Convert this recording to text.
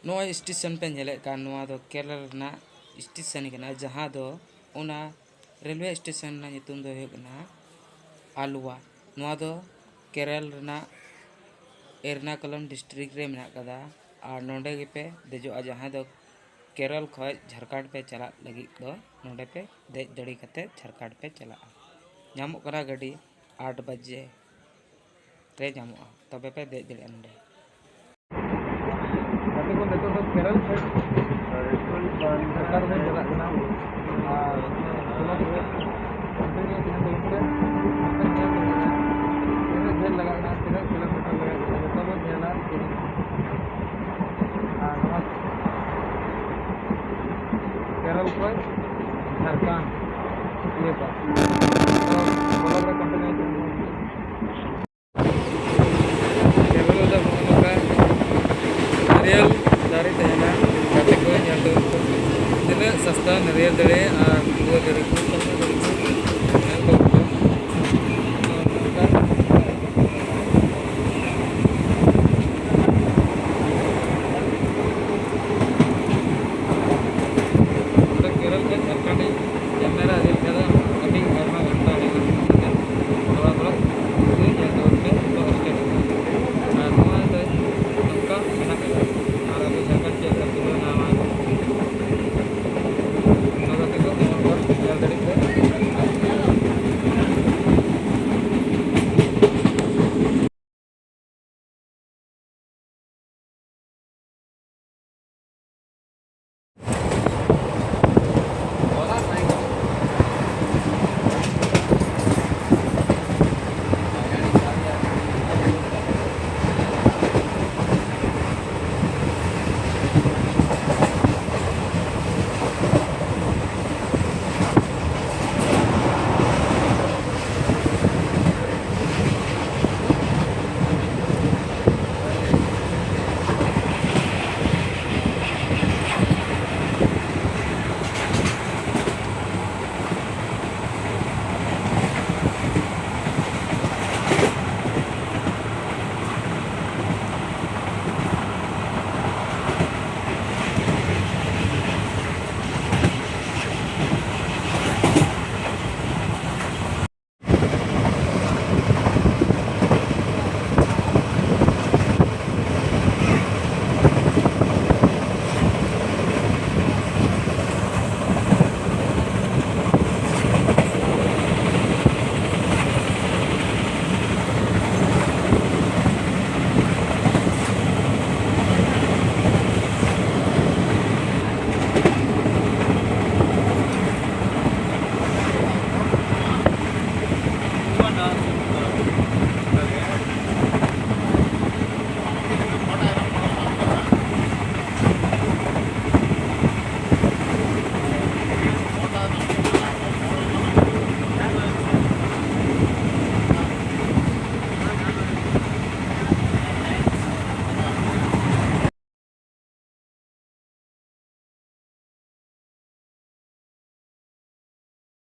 नोआ स्टेशन पे नेले कान नोआ दो केरल ना स्टेशन कना जहां दो ओना रेलवे स्टेशन ना नितुम दो हेकना आलुवा नोआ दो केरल ना एर्नाकुलम डिस्ट्रिक्ट रे मेना कदा और नोंडे पे देजो जहां दो केरल खय झारखंड पे चला लगी दो नोंडे पे देज दड़ी कते झारखंड पे चला नामो करा गाड़ी 8 बजे रे नामो तबे पे देज दड़ी नोंडे केरल सरकार में चला लगा किलोमीटर लगा केरल को झारखंड ये कंपनी नारियल दारे तहना गाते को ñando tina सस्ता नारियल दारे और बुआ दारे को केरल के झारखंड जमेरा रेल का अभी आयमा घंटा लेगा थोड़ा थोड़ा ये ñando पे तो स्टेट और नोआ दो नका मेना का और अभी झारखंड के अंदर नाम है नगाते को और जल्दी से Nah,